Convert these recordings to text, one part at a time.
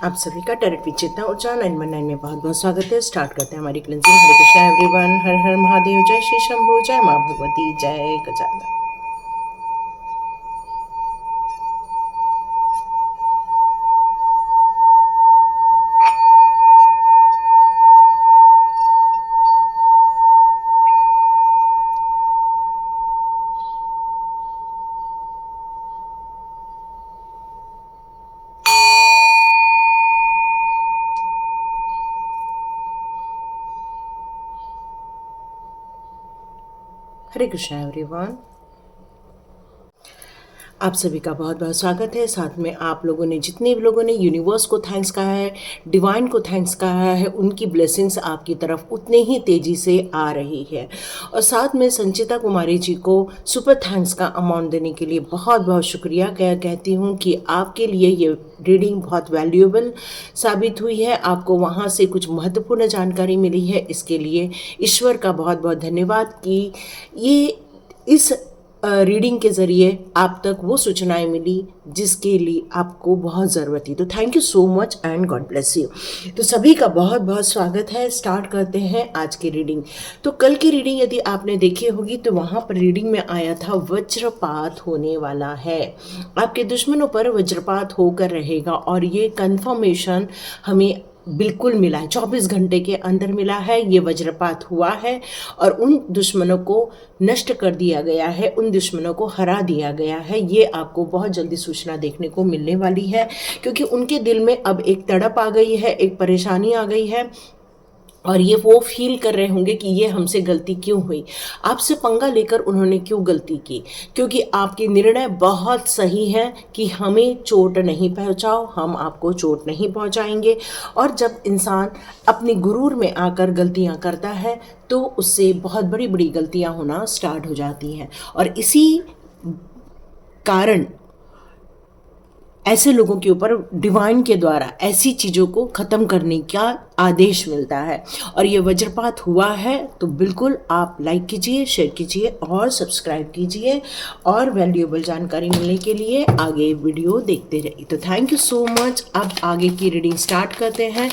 आप सभी का टैरेट विद चेतना ऊर्जा 919 में बहुत बहुत स्वागत है। स्टार्ट करते हैं हमारी क्लिंजिंग। हरे कृष्णा एवरीवन। हर हर महादेव। जय श्री शंभू। जय माँ भगवती। जय गजानन। हरे कृष्णा एवरीवन। आप सभी का बहुत बहुत स्वागत है। साथ में आप लोगों ने, जितने भी लोगों ने यूनिवर्स को थैंक्स कहा है, डिवाइन को थैंक्स कहा है, उनकी ब्लेसिंग्स आपकी तरफ उतने ही तेज़ी से आ रही है। और साथ में संचिता कुमारी जी को सुपर थैंक्स का अमाउंट देने के लिए बहुत बहुत शुक्रिया कहती हूँ कि आपके लिए ये रीडिंग बहुत वैल्यूएबल साबित हुई है। आपको वहाँ से कुछ महत्वपूर्ण जानकारी मिली है। इसके लिए ईश्वर का बहुत बहुत धन्यवाद कि ये इस रीडिंग के ज़रिए आप तक वो सूचनाएं मिली जिसके लिए आपको बहुत ज़रूरत थी। तो thank you so much and God bless you. तो सभी का बहुत बहुत स्वागत है। स्टार्ट करते हैं आज की रीडिंग। तो कल की रीडिंग यदि आपने देखी होगी तो वहाँ पर रीडिंग में आया था वज्रपात होने वाला है, आपके दुश्मनों पर वज्रपात होकर रहेगा। और ये कन्फर्मेशन हमें बिल्कुल मिला है, 24 घंटे के अंदर मिला है। ये वज्रपात हुआ है और उन दुश्मनों को नष्ट कर दिया गया है, उन दुश्मनों को हरा दिया गया है। ये आपको बहुत जल्दी सूचना देखने को मिलने वाली है, क्योंकि उनके दिल में अब एक तड़प आ गई है, एक परेशानी आ गई है। और ये वो फील कर रहे होंगे कि ये हमसे गलती क्यों हुई, आपसे पंगा लेकर उन्होंने क्यों गलती की, क्योंकि आपके निर्णय बहुत सही हैं कि हमें चोट नहीं पहुंचाओ, हम आपको चोट नहीं पहुंचाएंगे। और जब इंसान अपनी गुरूर में आकर गलतियां करता है तो उससे बहुत बड़ी बड़ी गलतियां होना स्टार्ट हो जाती हैं। और इसी कारण ऐसे लोगों के ऊपर डिवाइन के द्वारा ऐसी चीज़ों को ख़त्म करने का आदेश मिलता है। और ये वज्रपात हुआ है तो बिल्कुल आप लाइक कीजिए, शेयर कीजिए और सब्सक्राइब कीजिए, और वैल्यूएबल जानकारी मिलने के लिए आगे वीडियो देखते रहिए। तो थैंक यू सो मच। अब आगे की रीडिंग स्टार्ट करते हैं।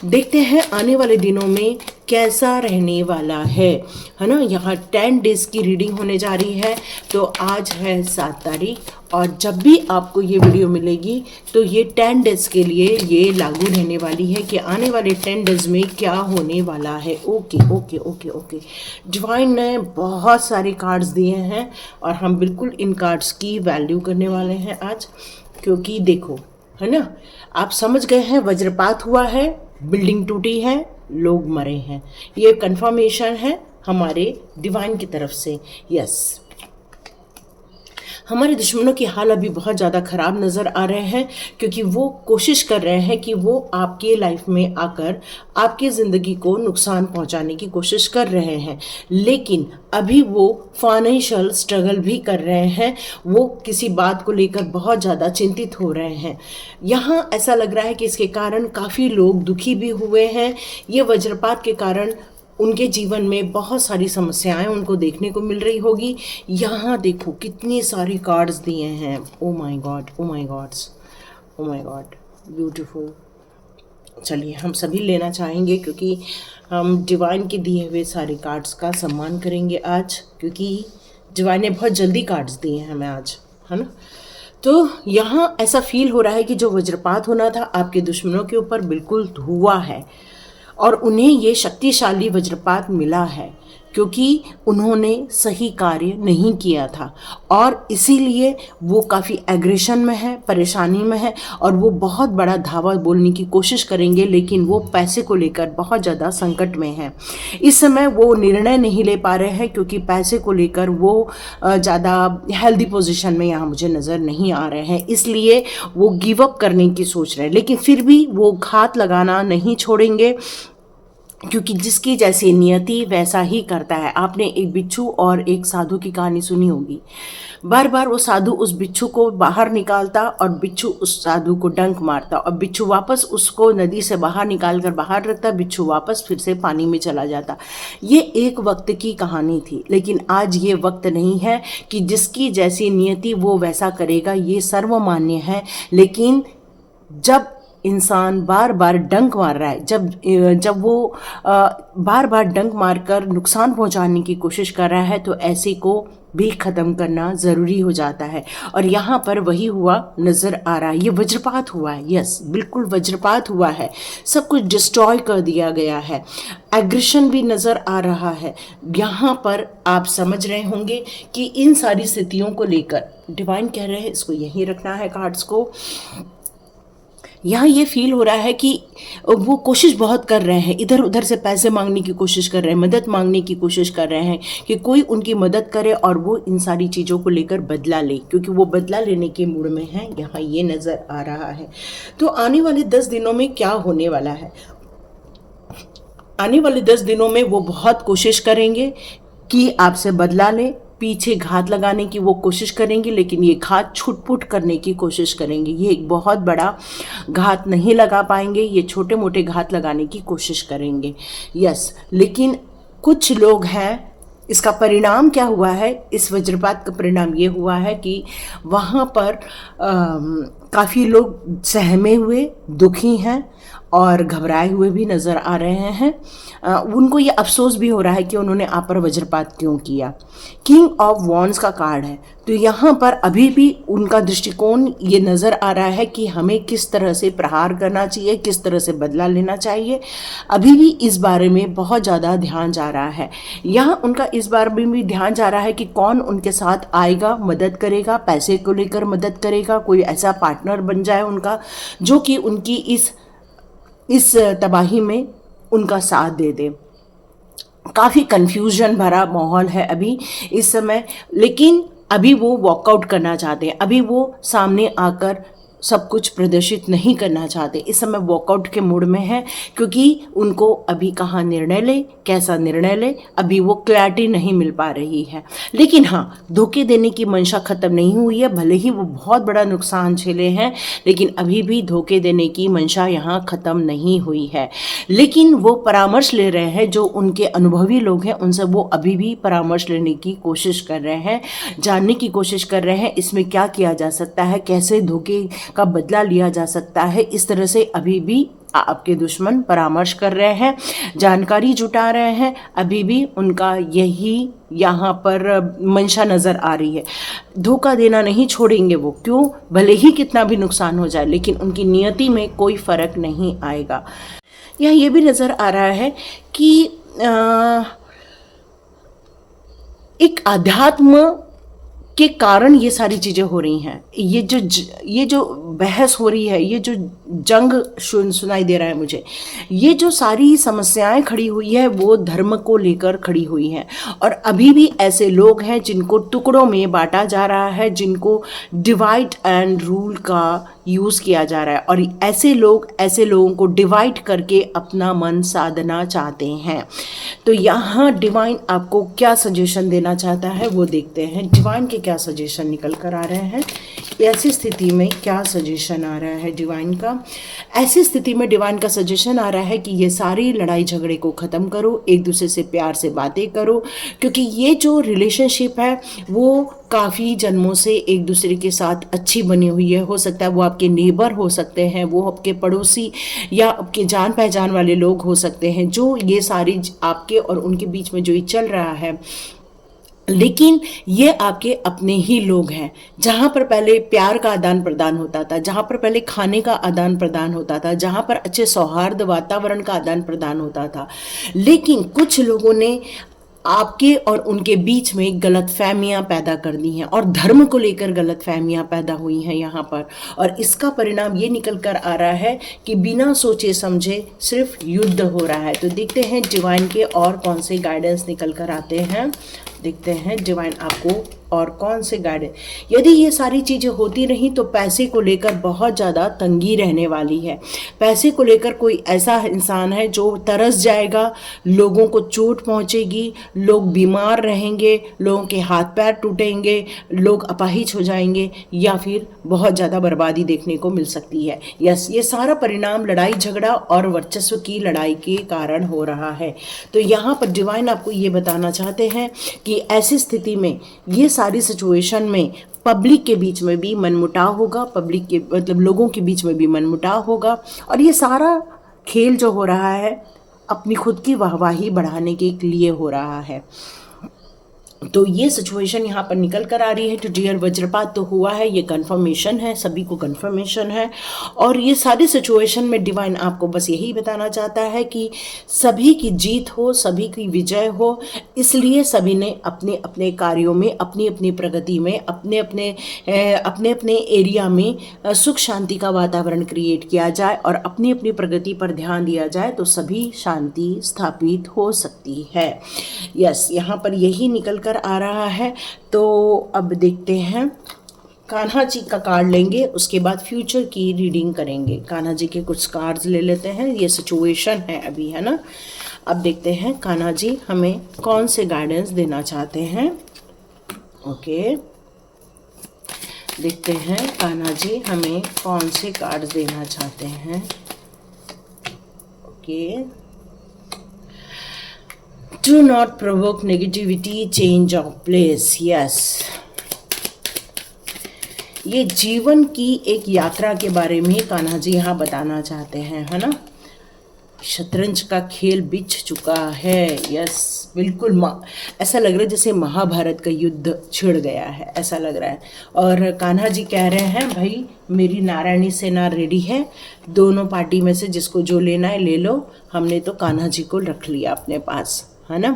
देखते हैं आने वाले दिनों में कैसा रहने वाला है ना। यहाँ 10 डेज़ की रीडिंग होने जा रही है। तो आज है 7 तारीख, और जब भी आपको ये वीडियो मिलेगी तो ये 10 डेज़ के लिए ये लागू रहने वाली है कि आने वाले 10 डेज़ में क्या होने वाला है। Okay okay okay okay. Divine ने बहुत सारे कार्ड्स दिए हैं और हम बिल्कुल इन कार्ड्स की वैल्यू करने वाले हैं आज, क्योंकि देखो, है ना, आप समझ गए हैं वज्रपात हुआ है, बिल्डिंग टूटी है, लोग मरे हैं। ये कंफर्मेशन है हमारे डिवाइन की तरफ से। यस, हमारे दुश्मनों की हाल अभी बहुत ज़्यादा ख़राब नज़र आ रहे हैं, क्योंकि वो कोशिश कर रहे हैं कि वो आपके लाइफ में आकर आपकी ज़िंदगी को नुकसान पहुंचाने की कोशिश कर रहे हैं। लेकिन अभी वो फाइनेंशियल स्ट्रगल भी कर रहे हैं, वो किसी बात को लेकर बहुत ज़्यादा चिंतित हो रहे हैं। यहाँ ऐसा लग रहा है कि इसके कारण काफ़ी लोग दुखी भी हुए हैं। ये वज्रपात के कारण उनके जीवन में बहुत सारी समस्याएं उनको देखने को मिल रही होगी। यहाँ देखो कितनी सारी कार्ड्स दिए हैं। ओ my God, oh my God's, O my God, beautiful. चलिए हम सभी लेना चाहेंगे, क्योंकि हम डिवाइन के दिए हुए सारे कार्ड्स का सम्मान करेंगे आज, क्योंकि डिवाइन ने बहुत जल्दी कार्ड्स दिए हैं हमें आज, है ना। तो यहाँ ऐसा फील हो रहा है कि जो वज्रपात होना था आपके दुश्मनों के ऊपर बिल्कुल हुआ है, और उन्हें ये शक्तिशाली वज्रपात मिला है क्योंकि उन्होंने सही कार्य नहीं किया था, और इसीलिए वो काफ़ी एग्रेशन में है, परेशानी में है, और वो बहुत बड़ा धावा बोलने की कोशिश करेंगे, लेकिन वो पैसे को लेकर बहुत ज़्यादा संकट में है। इस समय वो निर्णय नहीं ले पा रहे हैं, क्योंकि पैसे को लेकर वो ज़्यादा हेल्दी पोजीशन में यहाँ मुझे नज़र नहीं आ रहे हैं, इसलिए वो गिव अप करने की सोच रहे हैं। लेकिन फिर भी वो घात लगाना नहीं छोड़ेंगे, क्योंकि जिसकी जैसी नियति वैसा ही करता है। आपने एक बिच्छू और एक साधु की कहानी सुनी होगी। बार बार वो साधु उस बिच्छू को बाहर निकालता और बिच्छू उस साधु को डंक मारता, और बिच्छू वापस उसको नदी से बाहर निकाल कर बाहर रखता, बिच्छू वापस फिर से पानी में चला जाता। ये एक वक्त की कहानी थी, लेकिन आज ये वक्त नहीं है कि जिसकी जैसी नियति वो वैसा करेगा, ये सर्वमान्य है। लेकिन जब इंसान बार बार डंक मार रहा है, जब वो बार बार डंक मारकर नुकसान पहुंचाने की कोशिश कर रहा है, तो ऐसे को भी ख़त्म करना ज़रूरी हो जाता है। और यहाँ पर वही हुआ नज़र आ रहा है। ये वज्रपात हुआ है, यस बिल्कुल वज्रपात हुआ है, सब कुछ डिस्ट्रॉय कर दिया गया है, एग्रेशन भी नज़र आ रहा है। यहाँ पर आप समझ रहे होंगे कि इन सारी स्थितियों को लेकर डिवाइन कह रहे हैं, इसको यहीं रखना है कार्ड्स को। यहाँ ये फील हो रहा है कि वो कोशिश बहुत कर रहे हैं, इधर उधर से पैसे मांगने की कोशिश कर रहे हैं, मदद मांगने की कोशिश कर रहे हैं कि कोई उनकी मदद करे और वो इन सारी चीज़ों को लेकर बदला ले, क्योंकि वो बदला लेने के मूड में हैं, यहाँ ये नज़र आ रहा है। तो आने वाले 10 दिनों में क्या होने वाला है? आने वाले 10 दिनों में वो बहुत कोशिश करेंगे कि आपसे बदला लें, पीछे घात लगाने की वो कोशिश करेंगे, लेकिन ये घात छुटपुट करने की कोशिश करेंगे। ये एक बहुत बड़ा घात नहीं लगा पाएंगे, ये छोटे मोटे घात लगाने की कोशिश करेंगे, यस। लेकिन कुछ लोग हैं, इसका परिणाम क्या हुआ है? इस वज्रपात का परिणाम ये हुआ है कि वहाँ पर काफ़ी लोग सहमे हुए, दुखी हैं और घबराए हुए भी नज़र आ रहे हैं। उनको ये अफसोस भी हो रहा है कि उन्होंने आप पर वज्रपात क्यों किया। किंग ऑफ वॉन्ड्स का कार्ड है, तो यहाँ पर अभी भी उनका दृष्टिकोण ये नज़र आ रहा है कि हमें किस तरह से प्रहार करना चाहिए, किस तरह से बदला लेना चाहिए। अभी भी इस बारे में बहुत ज़्यादा ध्यान जा रहा है। यहाँ उनका इस बारे में भी ध्यान जा रहा है कि कौन उनके साथ आएगा, मदद करेगा, पैसे को लेकर मदद करेगा, कोई ऐसा पार्टनर बन जाए उनका जो कि उनकी इस तबाही में उनका साथ दे दे। काफ़ी कन्फ्यूजन भरा माहौल है अभी इस समय, लेकिन अभी वो वॉकआउट करना चाहते हैं, अभी वो सामने आकर सब कुछ प्रदर्शित नहीं करना चाहते। इस समय वॉकआउट के मूड में है, क्योंकि उनको अभी कहाँ निर्णय ले, कैसा निर्णय ले, अभी वो क्लैरिटी नहीं मिल पा रही है। लेकिन हाँ, धोखे देने की मंशा ख़त्म नहीं हुई है। भले ही वो बहुत बड़ा नुकसान झेले हैं, लेकिन अभी भी धोखे देने की मंशा यहाँ ख़त्म नहीं हुई है। लेकिन वो परामर्श ले रहे हैं, जो उनके अनुभवी लोग हैं उनसे वो अभी भी परामर्श लेने की कोशिश कर रहे हैं, जानने की कोशिश कर रहे हैं इसमें क्या किया जा सकता है, कैसे धोखे का बदला लिया जा सकता है। इस तरह से अभी भी आपके दुश्मन परामर्श कर रहे हैं, जानकारी जुटा रहे हैं। अभी भी उनका यही यहाँ पर मंशा नज़र आ रही है। धोखा देना नहीं छोड़ेंगे वो, क्यों? भले ही कितना भी नुकसान हो जाए, लेकिन उनकी नियति में कोई फ़र्क नहीं आएगा। यहाँ ये भी नज़र आ रहा है कि एक अध्यात्म के कारण ये सारी चीज़ें हो रही हैं। ये जो बहस हो रही है, ये जो जंग सुनाई दे रहा है मुझे, ये जो सारी समस्याएं खड़ी हुई है वो धर्म को लेकर खड़ी हुई हैं। और अभी भी ऐसे लोग हैं जिनको टुकड़ों में बांटा जा रहा है, जिनको डिवाइड एंड रूल का यूज़ किया जा रहा है, और ऐसे लोगों को डिवाइड करके अपना मन साधना चाहते हैं। तो यहाँ डिवाइन आपको क्या सजेशन देना चाहता है वो देखते हैं। डिवाइन के क्या सजेशन निकल कर आ रहे हैं, ऐसी स्थिति में क्या सजेशन आ रहा है डिवाइन का। ऐसी स्थिति में डिवाइन का सजेशन आ रहा है कि ये सारी लड़ाई झगड़े को ख़त्म करो, एक दूसरे से प्यार से बातें करो, क्योंकि ये जो रिलेशनशिप है वो काफ़ी जन्मों से एक दूसरे के साथ अच्छी बनी हुई है। हो सकता है वो आपके नेबर हो सकते हैं, वो आपके पड़ोसी या आपके जान पहचान वाले लोग हो सकते हैं, जो ये सारी आपके और उनके बीच में जो ये चल रहा है। लेकिन ये आपके अपने ही लोग हैं, जहाँ पर पहले प्यार का आदान प्रदान होता था, जहाँ पर पहले खाने का आदान प्रदान होता था, जहाँ पर अच्छे सौहार्द वातावरण का आदान प्रदान होता था। लेकिन कुछ लोगों ने आपके और उनके बीच में गलतफहमियां पैदा कर दी हैं, और धर्म को लेकर गलतफहमियां पैदा हुई हैं यहाँ पर। और इसका परिणाम ये निकल कर आ रहा है कि बिना सोचे समझे सिर्फ युद्ध हो रहा है। तो देखते हैं डिवाइन के और कौन से गाइडेंस निकल कर आते हैं। देखते हैं डिवाइन आपको और कौन से गाइडेंस। यदि ये सारी चीज़ें होती रहीं तो पैसे को लेकर बहुत ज़्यादा तंगी रहने वाली है। पैसे को लेकर कोई ऐसा इंसान है जो तरस जाएगा, लोगों को चोट पहुंचेगी, लोग बीमार रहेंगे, लोगों के हाथ पैर टूटेंगे, लोग अपाहिज हो जाएंगे, या फिर बहुत ज़्यादा बर्बादी देखने को मिल सकती है। यस, ये सारा परिणाम लड़ाई झगड़ा और वर्चस्व की लड़ाई के कारण हो रहा है। तो यहाँ पर डिवाइन आपको ये बताना चाहते हैं कि ऐसी स्थिति में ये सारी सिचुएशन में पब्लिक के बीच में भी मनमुटाव होगा, पब्लिक के मतलब लोगों के बीच में भी मनमुटाव होगा, और ये सारा खेल जो हो रहा है अपनी खुद की वाहवाही बढ़ाने के लिए हो रहा है। तो ये सिचुएशन यहाँ पर निकल कर आ रही है। तो डियर वज्रपात तो हुआ है, ये कन्फर्मेशन है, सभी को कन्फर्मेशन है। और ये सारी सिचुएशन में डिवाइन आपको बस यही बताना चाहता है कि सभी की जीत हो, सभी की विजय हो, इसलिए सभी ने अपने अपने कार्यों में, अपनी अपनी प्रगति में, अपने अपने एरिया में सुख शांति का वातावरण क्रिएट किया जाए और अपनी अपनी प्रगति पर ध्यान दिया जाए, तो सभी शांति स्थापित हो सकती है। यस, यहाँ पर यही निकल कर आ रहा है। तो अब देखते हैं, कान्हा जी का कार्ड लेंगे, उसके बाद फ्यूचर की रीडिंग करेंगे। कान्हा जी के कुछ कार्ड्स ले लेते हैं, ये सिचुएशन है अभी, है ना। अब देखते हैं कान्हा जी हमें कौन से गाइडेंस देना चाहते हैं। ओके, देखते हैं कान्हा जी हमें कौन से कार्ड्स देना चाहते हैं। Okay, Do not provoke negativity, change of place. Yes. ये जीवन की एक यात्रा के बारे में कान्हा जी यहाँ बताना चाहते हैं, है ना। शतरंज का खेल बिछ चुका है। यस, बिल्कुल ऐसा लग रहा है जैसे महाभारत का युद्ध छिड़ गया है, ऐसा लग रहा है। और कान्हा जी कह रहे हैं, भाई मेरी नारायणी सेना रेडी है, दोनों पार्टी में से जिसको जो लेना है ले लो, हमने तो कान्हा जी को रख लिया अपने पास, है ना।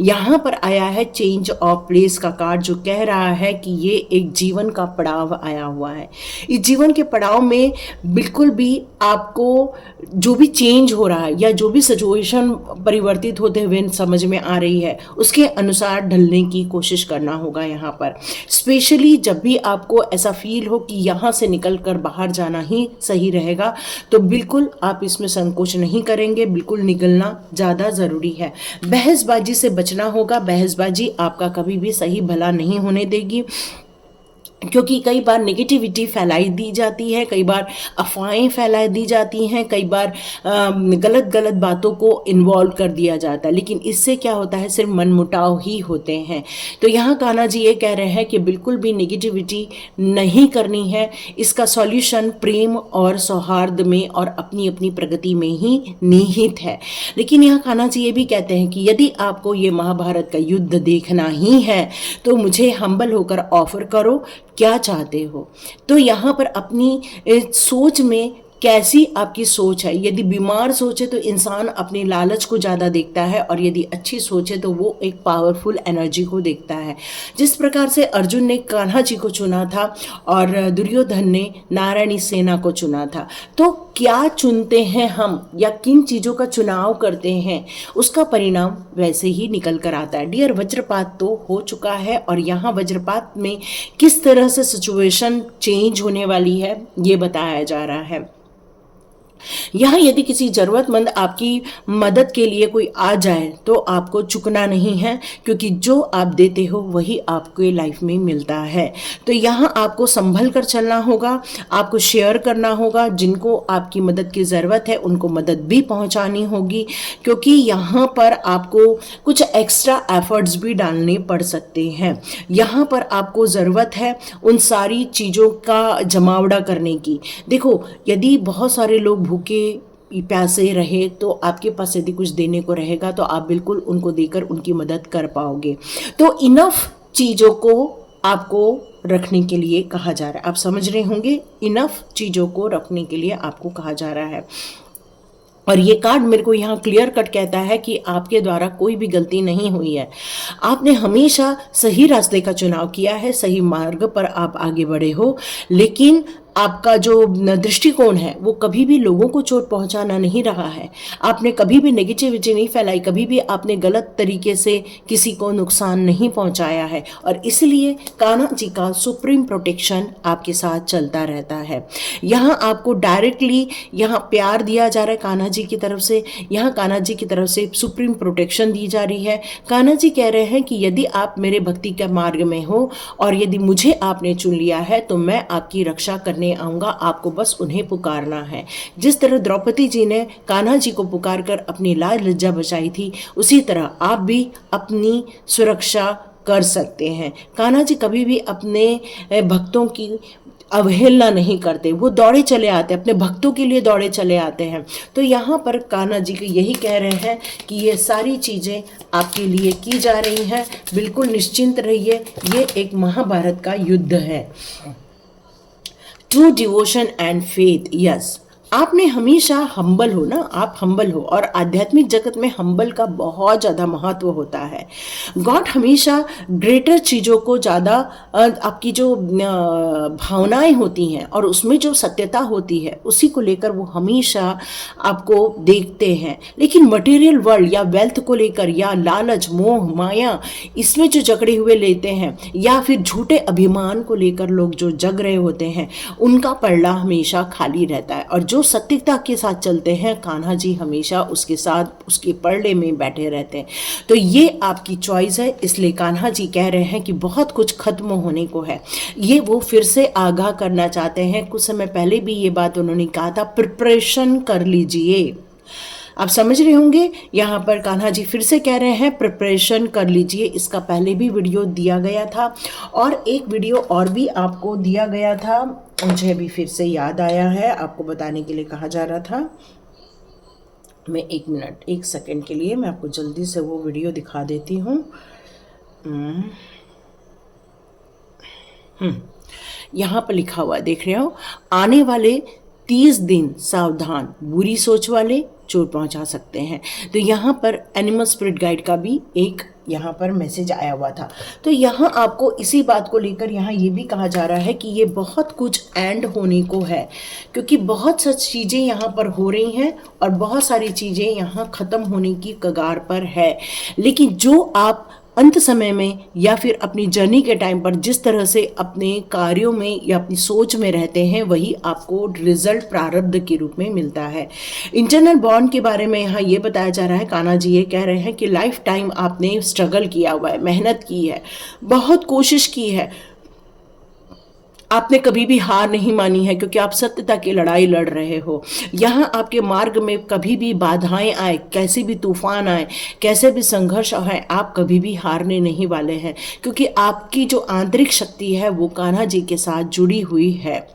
यहाँ पर आया है चेंज ऑफ प्लेस का कार्ड, जो कह रहा है कि ये एक जीवन का पड़ाव आया हुआ है। इस जीवन के पड़ाव में बिल्कुल भी आपको जो भी चेंज हो रहा है या जो भी सिचुएशन परिवर्तित होते हुए समझ में आ रही है, उसके अनुसार ढलने की कोशिश करना होगा यहाँ पर। स्पेशली जब भी आपको ऐसा फील हो कि यहाँ से निकल कर बाहर जाना ही सही रहेगा, तो बिल्कुल आप इसमें संकोच नहीं करेंगे, बिल्कुल निकलना ज़्यादा ज़रूरी है। बहसबाजी से बचना होगा। बहसबाजी आपका कभी भी सही भला नहीं होने देगी, क्योंकि कई बार नेगेटिविटी फैलाई दी जाती है, कई बार अफवाहें फैलाई दी जाती हैं, कई बार गलत गलत बातों को इन्वॉल्व कर दिया जाता है, लेकिन इससे क्या होता है, सिर्फ मनमुटाव ही होते हैं। तो यहाँ कान्हा जी ये कह रहे हैं कि बिल्कुल भी नेगेटिविटी नहीं करनी है। इसका सॉल्यूशन प्रेम और सौहार्द में और अपनी अपनी प्रगति में ही निहित है। लेकिन यहाँ कान्हा जी ये भी कहते हैं कि यदि आपको ये महाभारत का युद्ध देखना ही है, तो मुझे हम्बल होकर ऑफर करो, क्या चाहते हो। तो यहाँ पर अपनी सोच में कैसी आपकी सोच है। यदि बीमार सोच है तो इंसान अपने लालच को ज़्यादा देखता है, और यदि अच्छी सोच है तो वो एक पावरफुल एनर्जी को देखता है। जिस प्रकार से अर्जुन ने कान्हा जी को चुना था और दुर्योधन ने नारायणी सेना को चुना था, तो क्या चुनते हैं हम या किन चीज़ों का चुनाव करते हैं, उसका परिणाम वैसे ही निकल कर आता है। डियर वज्रपात तो हो चुका है, और यहाँ वज्रपात में किस तरह से सिचुएशन चेंज होने वाली है ये बताया जा रहा है। यहाँ यदि किसी ज़रूरतमंद आपकी मदद के लिए कोई आ जाए तो आपको चुकना नहीं है, क्योंकि जो आप देते हो वही आपके लाइफ में मिलता है। तो यहाँ आपको संभल कर चलना होगा, आपको शेयर करना होगा, जिनको आपकी मदद की ज़रूरत है उनको मदद भी पहुँचानी होगी, क्योंकि यहाँ पर आपको कुछ एक्स्ट्रा एफर्ट्स भी डालने पड़ सकते हैं। यहाँ पर आपको ज़रूरत है उन सारी चीज़ों का जमावड़ा करने की। देखो, यदि बहुत सारे लोग भूखे प्यासे रहे तो आपके पास यदि कुछ देने को रहेगा तो आप बिल्कुल उनको देकर उनकी मदद कर पाओगे। तो इनफ चीज़ों को आपको रखने के लिए कहा जा रहा है। आप समझ रहे होंगे, इनफ चीज़ों को रखने के लिए आपको कहा जा रहा है। और ये कार्ड मेरे को यहाँ क्लियर कट कहता है कि आपके द्वारा कोई भी गलती नहीं हुई है। आपने हमेशा सही रास्ते का चुनाव किया है, सही मार्ग पर आप आगे बढ़े हो, लेकिन आपका जो दृष्टिकोण है वो कभी भी लोगों को चोट पहुंचाना नहीं रहा है। आपने कभी भी नेगेटिविटी नहीं फैलाई, कभी भी आपने गलत तरीके से किसी को नुकसान नहीं पहुंचाया है, और इसलिए कान्हा जी का सुप्रीम प्रोटेक्शन आपके साथ चलता रहता है। यहाँ आपको डायरेक्टली यहाँ प्यार दिया जा रहा है कान्हा जी की तरफ से, यहाँ कान्हा जी की तरफ से सुप्रीम प्रोटेक्शन दी जा रही है। कान्हा जी कह रहे हैं कि यदि आप मेरे भक्ति के मार्ग में हो और यदि मुझे आपने चुन लिया है तो मैं आपकी रक्षा करने आऊंगा, आपको बस उन्हें पुकारना है। जिस तरह द्रौपदी जी ने कान्हा जी को पुकार कर अपनी लाज लज्जा बचाई थी, उसी तरह आप भी अपनी सुरक्षा कर सकते हैं। कान्हा जी कभी भी अपने भक्तों की अवहेलना नहीं करते, वो दौड़े चले आते हैं, अपने भक्तों के लिए दौड़े चले आते हैं। तो यहाँ पर कान्हा जी को यही कह रहे हैं कि ये सारी चीज़ें आपके लिए की जा रही हैं, बिल्कुल निश्चिंत रहिए, ये एक महाभारत का युद्ध है। True devotion and faith, yes, आपने हमेशा हम्बल हो ना, आप हम्बल हो, और आध्यात्मिक जगत में हम्बल का बहुत ज़्यादा महत्व होता है। गॉड हमेशा ग्रेटर चीज़ों को ज़्यादा, आपकी जो भावनाएं होती हैं और उसमें जो सत्यता होती है उसी को लेकर वो हमेशा आपको देखते हैं। लेकिन मटेरियल वर्ल्ड या वेल्थ को लेकर या लालच, मोह, माया, इसमें जो जकड़े हुए लेते हैं या फिर झूठे अभिमान को लेकर लोग जो जग रहे होते हैं, उनका पल्ला हमेशा खाली रहता है। और जो सत्यता के साथ चलते हैं, कान्हा जी हमेशा उसके साथ, उसके पलड़े में बैठे रहते हैं। तो ये आपकी चॉइस है, इसलिए कान्हा जी कह रहे हैं कि बहुत कुछ खत्म होने को है। ये वो फिर से आगाह करना चाहते हैं। कुछ समय पहले भी ये बात उन्होंने कहा था, प्रिपरेशन कर लीजिए। आप समझ रहे होंगे, यहाँ पर कान्हा जी फिर से कह रहे हैं प्रिपरेशन कर लीजिए। इसका पहले भी वीडियो दिया गया था और एक वीडियो और भी आपको दिया गया था, मुझे अभी फिर से याद आया है, आपको बताने के लिए कहा जा रहा था। मैं एक सेकंड के लिए मैं आपको जल्दी से वो वीडियो दिखा देती हूँ। यहाँ पर लिखा हुआ देख रहे हो, आने वाले 30 दिन सावधान, बुरी सोच वाले चोट पहुंचा सकते हैं। तो यहाँ पर एनिमल स्पिरिट गाइड का भी एक यहाँ पर मैसेज आया हुआ था। तो यहाँ आपको इसी बात को लेकर यहाँ ये भी कहा जा रहा है कि ये बहुत कुछ एंड होने को है, क्योंकि बहुत सी चीज़ें यहाँ पर हो रही हैं और बहुत सारी चीज़ें यहाँ ख़त्म होने की कगार पर है। लेकिन जो आप अंत समय में या फिर अपनी जर्नी के टाइम पर जिस तरह से अपने कार्यों में या अपनी सोच में रहते हैं, वही आपको रिजल्ट प्रारब्ध के रूप में मिलता है। इंटरनल बॉन्ड के बारे में यहाँ ये बताया जा रहा है, कान्हा जी ये कह रहे हैं कि लाइफ टाइम आपने स्ट्रगल किया हुआ है, मेहनत की है, बहुत कोशिश की है, आपने कभी भी हार नहीं मानी है, क्योंकि आप सत्यता की लड़ाई लड़ रहे हो। यहाँ आपके मार्ग में कभी भी बाधाएं आए, कैसे भी तूफान आए, कैसे भी संघर्ष आए, आप कभी भी हारने नहीं वाले हैं, क्योंकि आपकी जो आंतरिक शक्ति है वो कान्हा जी के साथ जुड़ी हुई है।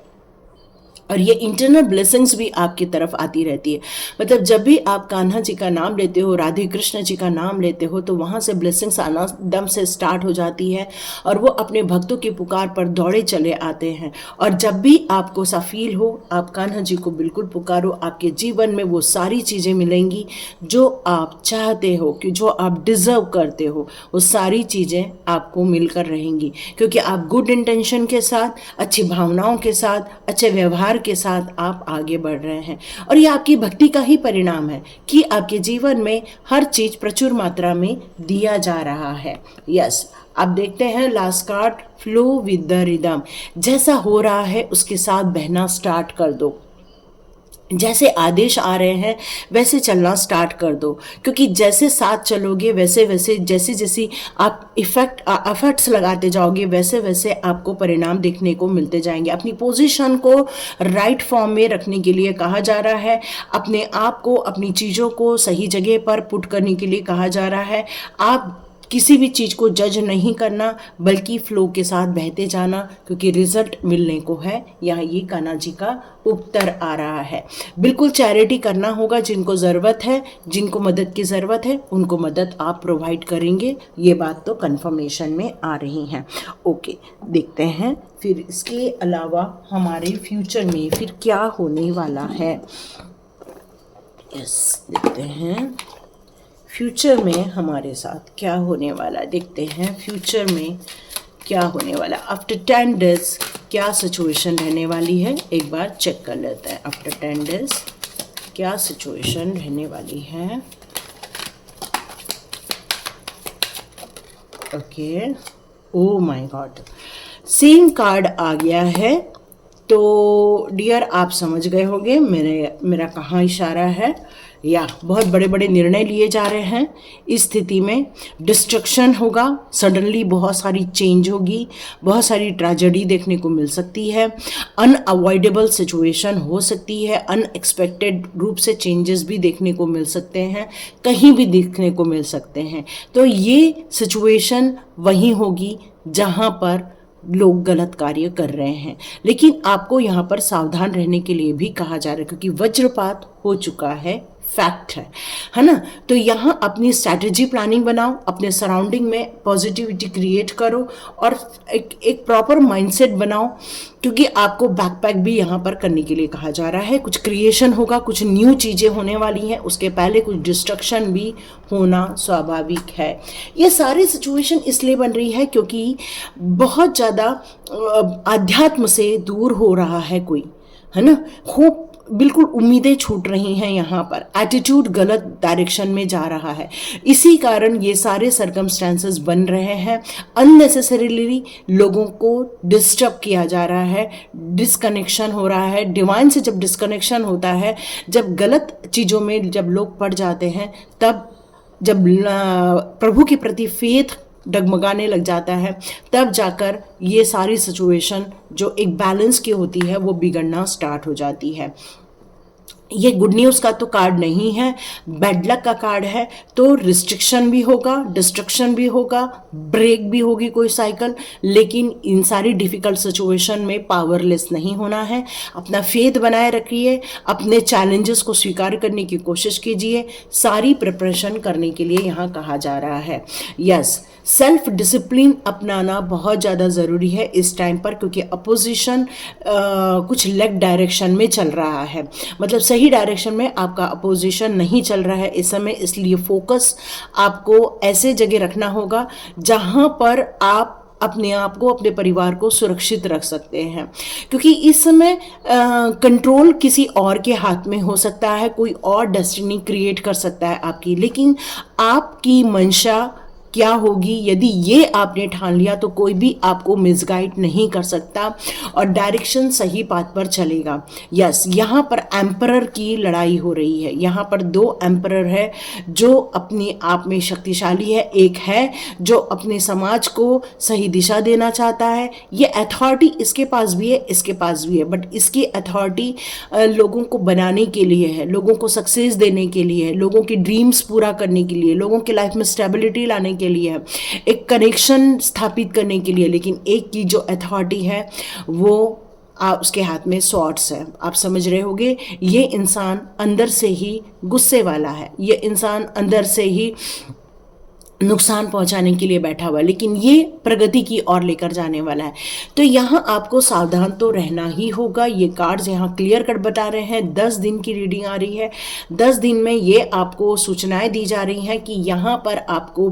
और ये इंटरनल ब्लेसिंग्स भी आपकी तरफ आती रहती है। मतलब जब भी आप कान्हा जी का नाम लेते हो, राधे कृष्ण जी का नाम लेते हो, तो वहाँ से ब्लेसिंग्स आना दम से स्टार्ट हो जाती है और वो अपने भक्तों की पुकार पर दौड़े चले आते हैं। और जब भी आपको सा फील हो, आप कान्हा जी को बिल्कुल पुकारो, आपके जीवन में वो सारी चीज़ें मिलेंगी जो आप चाहते हो, कि जो आप डिज़र्व करते हो, वो सारी चीज़ें आपको मिलकर रहेंगी, क्योंकि आप गुड इंटेंशन के साथ, अच्छी भावनाओं के साथ, अच्छे व्यवहार के साथ आप आगे बढ़ रहे हैं। और ये आपकी भक्ति का ही परिणाम है कि आपके जीवन में हर चीज प्रचुर मात्रा में दिया जा रहा है। यस, आप देखते हैं last card, flow with the rhythm. जैसा हो रहा है उसके साथ बहना स्टार्ट कर दो, जैसे आदेश आ रहे हैं वैसे चलना स्टार्ट कर दो, क्योंकि जैसे साथ चलोगे वैसे वैसे, जैसे जैसे आप एफर्ट्स लगाते जाओगे, वैसे वैसे आपको परिणाम देखने को मिलते जाएंगे। अपनी पोजीशन को राइट फॉर्म में रखने के लिए कहा जा रहा है, अपने आप को, अपनी चीज़ों को सही जगह पर पुट करने के लिए कहा जा रहा है। आप किसी भी चीज़ को जज नहीं करना, बल्कि फ्लो के साथ बहते जाना, क्योंकि रिजल्ट मिलने को है। यहाँ ये कान्हा जी का उत्तर आ रहा है। बिल्कुल चैरिटी करना होगा, जिनको ज़रूरत है, जिनको मदद की ज़रूरत है, उनको मदद आप प्रोवाइड करेंगे। ये बात तो कंफर्मेशन में आ रही हैं। ओके, देखते हैं फिर इसके अलावा हमारे फ्यूचर में फिर क्या होने वाला है। यस, देखते हैं फ्यूचर में हमारे साथ क्या होने वाला। देखते हैं फ्यूचर में क्या होने वाला। आफ्टर 10 डेज क्या सिचुएशन रहने वाली है, एक बार चेक कर लेते हैं। आफ्टर 10 डेज क्या सिचुएशन रहने वाली है। Okay, oh my God, same card आ गया है, तो डियर, आप समझ गए होंगे मेरा कहाँ इशारा है। या बहुत बड़े बड़े निर्णय लिए जा रहे हैं। इस स्थिति में डिस्ट्रक्शन होगा, सडनली बहुत सारी चेंज होगी, बहुत सारी ट्रेजेडी देखने को मिल सकती है, अनअवॉइडेबल सिचुएशन हो सकती है, अनएक्सपेक्टेड रूप से चेंजेस भी देखने को मिल सकते हैं, कहीं भी देखने को मिल सकते हैं। तो ये सिचुएशन वहीं होगी जहाँ पर लोग गलत कार्य कर रहे हैं। लेकिन आपको यहाँ पर सावधान रहने के लिए भी कहा जा रहा है, क्योंकि वज्रपात हो चुका है, फैक्ट है ना। तो यहाँ अपनी स्ट्रैटेजी प्लानिंग बनाओ, अपने सराउंडिंग में पॉजिटिविटी क्रिएट करो और एक प्रॉपर माइंडसेट बनाओ, क्योंकि आपको बैकपैक भी यहाँ पर करने के लिए कहा जा रहा है। कुछ क्रिएशन होगा, कुछ न्यू चीज़ें होने वाली हैं, उसके पहले कुछ डिस्ट्रक्शन भी होना स्वाभाविक है। ये सारी सिचुएशन इसलिए बन रही है क्योंकि बहुत ज़्यादा आध्यात्म से दूर हो रहा है कोई, है ना। होप, बिल्कुल उम्मीदें छूट रही हैं, यहाँ पर एटीट्यूड गलत डायरेक्शन में जा रहा है। इसी कारण ये सारे सर्कमस्टेंसेस बन रहे हैं। अननेसेसरीली लोगों को डिस्टर्ब किया जा रहा है, डिस्कनेक्शन हो रहा है। डिवाइन से जब डिस्कनेक्शन होता है, जब गलत चीज़ों में जब लोग पड़ जाते हैं, तब जब प्रभु के प्रति फेथ डगमगाने लग जाता है, तब जाकर ये सारी सिचुएशन जो एक बैलेंस की होती है वो बिगड़ना स्टार्ट हो जाती है। ये गुड न्यूज़ का तो कार्ड नहीं है, बैड लक का कार्ड है। तो रिस्ट्रिक्शन भी होगा, डिस्ट्रक्शन भी होगा, ब्रेक भी होगी कोई साइकिल, लेकिन इन सारी डिफ़िकल्ट सिचुएशन में पावरलेस नहीं होना है। अपना फेथ बनाए रखिए, अपने चैलेंजेस को स्वीकार करने की कोशिश कीजिए। सारी प्रिपरेशन करने के लिए यहाँ कहा जा रहा है। यस, सेल्फ डिसिप्लिन अपनाना बहुत ज़्यादा ज़रूरी है इस टाइम पर, क्योंकि अपोजिशन कुछ लेग डायरेक्शन में चल रहा है, मतलब सही डायरेक्शन में आपका अपोजिशन नहीं चल रहा है इस समय। इसलिए फोकस आपको ऐसे जगह रखना होगा जहाँ पर आप अपने आप को, अपने परिवार को सुरक्षित रख सकते हैं, क्योंकि इस समय कंट्रोल किसी और के हाथ में हो सकता है, कोई और डेस्टिनी क्रिएट कर सकता है आपकी। लेकिन आपकी मंशा क्या होगी, यदि ये आपने ठान लिया तो कोई भी आपको मिसगाइड नहीं कर सकता और डायरेक्शन सही पाथ पर चलेगा। यस, यहाँ पर एम्परर की लड़ाई हो रही है। यहाँ पर दो एम्परर है जो अपने आप में शक्तिशाली है। एक है जो अपने समाज को सही दिशा देना चाहता है। ये अथॉरिटी इसके पास भी है, इसके पास भी है, बट इसकी अथॉरिटी लोगों को बनाने के लिए है, लोगों को सक्सेस देने के लिए है, लोगों के ड्रीम्स पूरा करने के लिए, लोगों की लाइफ में स्टेबिलिटी लाने के लिए है, एक कनेक्शन स्थापित करने के लिए। लेकिन एक की जो अथॉरिटी है वो उसके हाथ में स्वॉर्ड्स है। आप समझ रहे होंगे, ये इंसान अंदर से ही गुस्से वाला है, ये इंसान अंदर से ही नुकसान पहुंचाने के लिए बैठा हुआ है, लेकिन ये प्रगति की ओर लेकर जाने वाला है। तो यहाँ आपको सावधान तो रहना ही होगा। ये कार्ड्स यहाँ क्लियर कट बता रहे हैं। 10 दिन की रीडिंग आ रही है। 10 दिन में ये आपको सूचनाएं दी जा रही हैं कि यहाँ पर आपको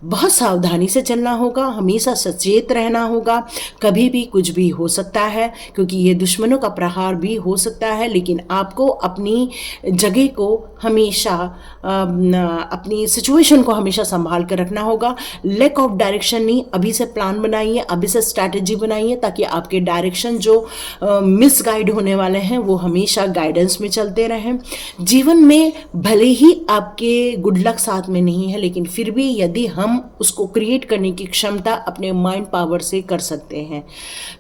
बहुत सावधानी से चलना होगा, हमेशा सचेत रहना होगा। कभी भी कुछ भी हो सकता है, क्योंकि ये दुश्मनों का प्रहार भी हो सकता है। लेकिन आपको अपनी जगह को हमेशा, अपनी सिचुएशन को हमेशा संभाल कर रखना होगा। लैक ऑफ डायरेक्शन नहीं, अभी से प्लान बनाइए, अभी से स्ट्रैटेजी बनाइए, ताकि आपके डायरेक्शन जो मिसगाइड होने वाले हैं वो हमेशा गाइडेंस में चलते रहें। जीवन में भले ही आपके गुड लक साथ में नहीं है, लेकिन फिर भी यदि हम उसको क्रिएट करने की क्षमता अपने माइंड पावर से कर सकते हैं,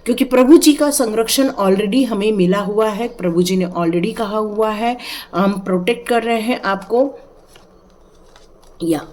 क्योंकि प्रभु जी का संरक्षण ऑलरेडी हमें मिला हुआ है। प्रभु जी ने ऑलरेडी कहा हुआ है, हम प्रोटेक्ट कर रहे हैं आपको। या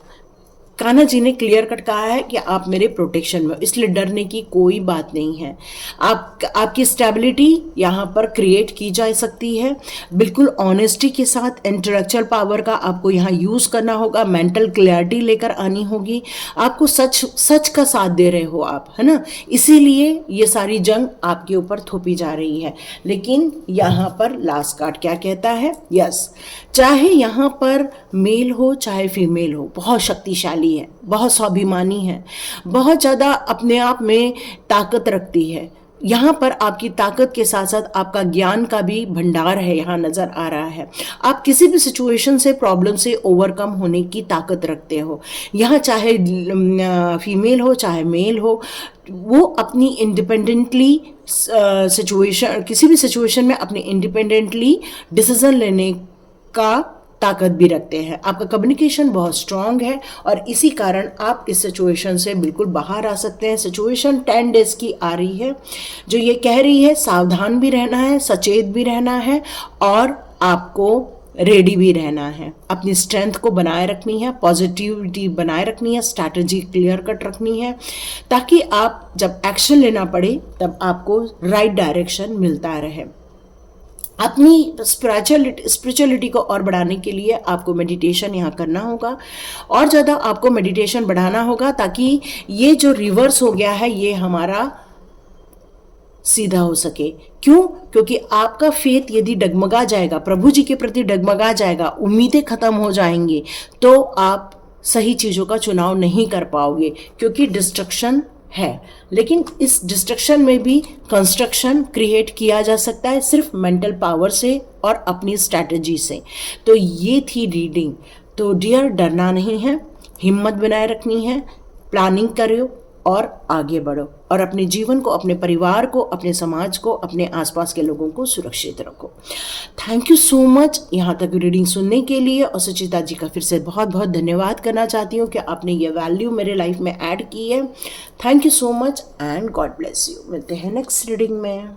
कान्हा जी ने क्लियर कट कहा है कि आप मेरे प्रोटेक्शन में हो, इसलिए डरने की कोई बात नहीं है। आपकी स्टेबिलिटी यहाँ पर क्रिएट की जा सकती है। बिल्कुल ऑनेस्टी के साथ इंटेलेक्चुअल पावर का आपको यहाँ यूज़ करना होगा, मेंटल क्लैरिटी लेकर आनी होगी। आपको सच का साथ दे रहे हो आप, है ना, इसीलिए ये सारी जंग आपके ऊपर थोपी जा रही है। लेकिन यहाँ पर लास्ट कार्ड क्या कहता है? यस, चाहे यहाँ पर मेल हो चाहे फीमेल हो, बहुत शक्तिशाली है, बहुत स्वाभिमानी है, बहुत ज़्यादा अपने आप में ताकत रखती है। यहाँ पर आपकी ताकत के साथ साथ आपका ज्ञान का भी भंडार है, यहाँ नज़र आ रहा है। आप किसी भी सिचुएशन से, प्रॉब्लम से ओवरकम होने की ताकत रखते हो। यहाँ चाहे फीमेल हो चाहे मेल हो, वो अपनी इंडिपेंडेंटली सिचुएशन, किसी भी सिचुएशन में अपने इंडिपेंडेंटली डिसीजन लेने का ताकत भी रखते हैं। आपका कम्युनिकेशन बहुत स्ट्रांग है और इसी कारण आप इस सिचुएशन से बिल्कुल बाहर आ सकते हैं। सिचुएशन 10 डेज की आ रही है जो ये कह रही है सावधान भी रहना है, सचेत भी रहना है और आपको रेडी भी रहना है। अपनी स्ट्रेंथ को बनाए रखनी है, पॉजिटिविटी बनाए रखनी है, स्ट्रैटेजी क्लियर कट रखनी है, ताकि आप जब एक्शन लेना पड़े तब आपको राइट डायरेक्शन मिलता रहे। अपनी स्पिरिचुअलिटी को और बढ़ाने के लिए आपको मेडिटेशन यहाँ करना होगा, और ज़्यादा आपको मेडिटेशन बढ़ाना होगा ताकि ये जो रिवर्स हो गया है ये हमारा सीधा हो सके। क्यों? क्योंकि आपका फेथ यदि डगमगा जाएगा, प्रभु जी के प्रति डगमगा जाएगा, उम्मीदें खत्म हो जाएंगी, तो आप सही चीज़ों का चुनाव नहीं कर पाओगे, क्योंकि डिस्ट्रक्शन है। लेकिन इस डिस्ट्रक्शन में भी कंस्ट्रक्शन क्रिएट किया जा सकता है सिर्फ मेंटल पावर से और अपनी स्ट्रैटेजी से। तो ये थी रीडिंग। तो डियर, डरना नहीं है, हिम्मत बनाए रखनी है, प्लानिंग करो और आगे बढ़ो और अपने जीवन को, अपने परिवार को, अपने समाज को, अपने आसपास के लोगों को सुरक्षित रखो। थैंक यू सो मच यहाँ तक रीडिंग सुनने के लिए, और सुचिता जी का फिर से बहुत बहुत धन्यवाद करना चाहती हूँ कि आपने ये वैल्यू मेरे लाइफ में ऐड की है। Thank you so much and God bless you. मिलते हैं नेक्स्ट रीडिंग में।